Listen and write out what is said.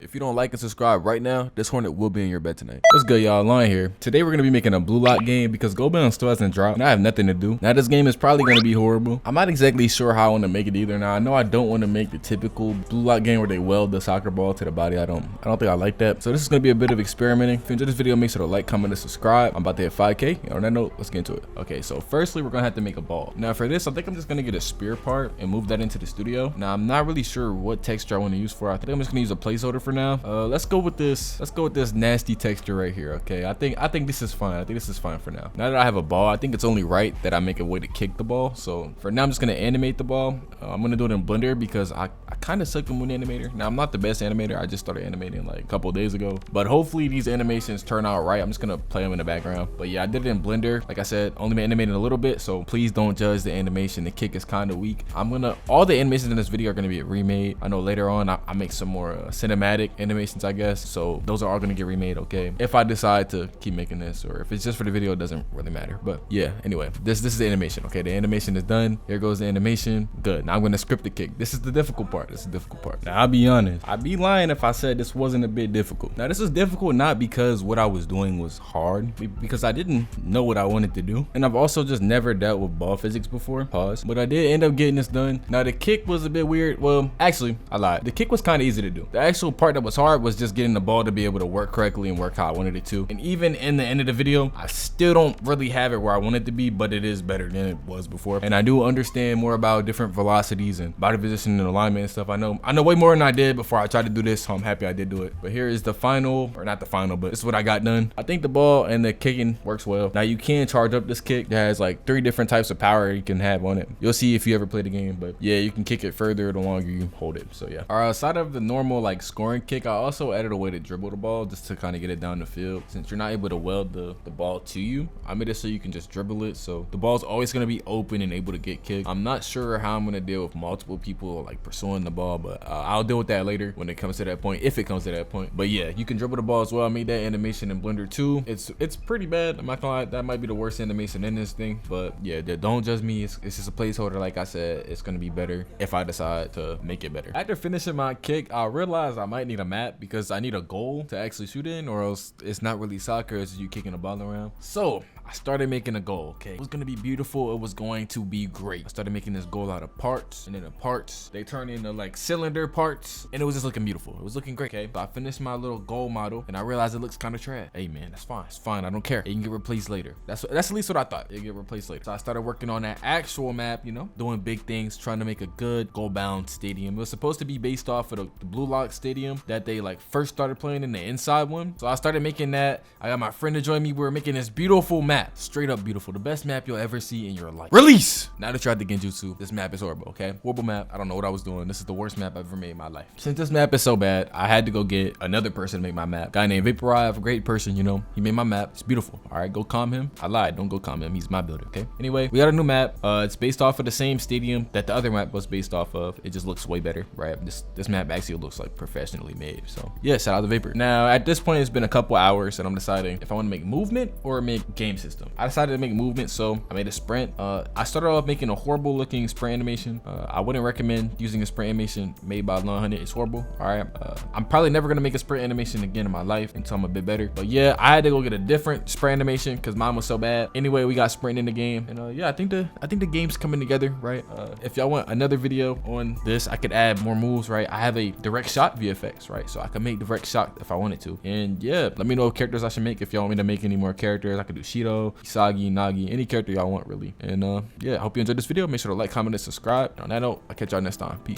If you don't like and subscribe right now, this Hornet will be in your bed tonight. What's good, y'all? Lion here. Today we're gonna be making a BLUELOCK game because goalbound still hasn't dropped and I have nothing to do. Now this game is probably gonna be horrible. I'm not exactly sure how I want to make it either. Now I know I don't want to make the typical BLUELOCK game where they weld the soccer ball to the body. I don't think I like that. So this is gonna be a bit of experimenting. If you enjoyed this video, make sure to like, comment, and subscribe. I'm about to hit 5K. On that note, let's get into it. Okay, so firstly we're gonna have to make a ball. Now for this, I think I'm just gonna get a spear part and move that into the studio. Now I'm not really sure what texture I want to use for it. I think I'm just gonna use a placeholder for now. Let's go with this nasty texture right here. Okay, I think this is fine. I think this is fine for now. Now that I have a ball, I think it's only right that I make a way to kick the ball. So for now, I'm just gonna animate the ball. I'm gonna do it in Blender because I kind of suck at Moon Animator. Now I'm not the best animator. I just started animating like a couple days ago, but hopefully these animations turn out right. I'm just gonna play them in the background. But yeah, I did it in Blender. Like I said, only been animating a little bit, so please don't judge the animation. The kick is kind of weak. All the animations in this video are gonna be remade. I know later on I make some more cinematic animations, I guess. So those are all gonna get remade, okay? If I decide to keep making this, or if it's just for the video, it doesn't really matter. But yeah, anyway, this is the animation, okay? The animation is done. Here goes the animation. Good. Now I'm gonna script the kick. This is the difficult part. This is the difficult part. Now I'll be honest, I'd be lying if I said this wasn't a bit difficult. Now this is difficult not because what I was doing was hard, because I didn't know what I wanted to do, and I've also just never dealt with ball physics before. Pause. But I did end up getting this done. Now the kick was a bit weird. Well, actually, I lied. The kick was kind of easy to do. The actual part that was hard was just getting the ball to be able to work correctly and work how I wanted it to. And even in the end of the video, I still don't really have it where I want it to be, but it is better than it was before. And I do understand more about different velocities and body position and alignment and stuff. I know way more than I did before I tried to do this, so I'm happy I did do it. But here is the final, or not the final, but this is what I got done. I think the ball and the kicking works well. Now you can charge up this kick. It has like 3 different types of power you can have on it. You'll see if you ever play the game, but yeah, you can kick it further the longer you hold it. So yeah. All right, outside of the normal like scoring kick, I also added a way to dribble the ball just to kind of get it down the field. Since you're not able to weld the ball to you, I made it so you can just dribble it, so the ball's always going to be open and able to get kicked. I'm not sure how I'm going to deal with multiple people like pursuing the ball, but I'll deal with that later when it comes to that point, if it comes to that point. But yeah, you can dribble the ball as well. I made that animation in Blender too. It's pretty bad. I'm not gonna lie, that might be the worst animation in this thing, but yeah, don't judge me. It's just a placeholder. Like I said, it's gonna be better if I decide to make it better. After finishing my kick, I realized I might need a map because I need a goal to actually shoot in, or else it's not really soccer, it's you kicking a ball around. So I started making a goal. Okay, it was gonna be beautiful. It was going to be great. I started making this goal out of parts, and then the parts they turned into like cylinder parts, and it was just looking beautiful. It was looking great. Okay, so I finished my little goal model, and I realized it looks kind of trash. Hey man, that's fine. It's fine. I don't care. It can get replaced later. That's at least what I thought. It can get replaced later. So I started working on that actual map. You know, doing big things, trying to make a good goalbound stadium. It was supposed to be based off of the BLUELOCK stadium that they like first started playing in the inside one. So I started making that. I got my friend to join me. We were making this beautiful map. Straight up beautiful. The best map you'll ever see in your life. Release! Now that tried the Genjutsu, this map is horrible, okay? Horrible map. I don't know what I was doing. This is the worst map I've ever made in my life. Since this map is so bad, I had to go get another person to make my map. Guy named Vaporive, a great person, you know. He made my map. It's beautiful. All right, go calm him. I lied. Don't go calm him. He's my builder, okay? Anyway, we got a new map. It's based off of the same stadium that the other map was based off of. It just looks way better, right? This map actually looks like professionally made. So yeah, shout out to Vapor. Now at this point, it's been a couple hours and I'm deciding if I want to make movement or make game system. I decided to make movement, so I made a sprint. I started off making a horrible looking sprint animation. I wouldn't recommend using a sprint animation made by Lon. It's horrible. All right, I'm probably never gonna make a sprint animation again in my life until I'm a bit better. But yeah, I had to go get a different sprint animation because mine was so bad. Anyway, we got sprint in the game, and yeah, I think the game's coming together, right? If y'all want another video on this, I could add more moves, right? I have a direct shot VFX, right? So I can make direct shot if I wanted to. And yeah, let me know what characters I should make. If y'all want me to make any more characters, I could do Shido, Isagi, Nagi, any character y'all want really. And yeah, I hope you enjoyed this video. Make sure to like, comment, and subscribe. On that note, I'll catch y'all next time. Peace.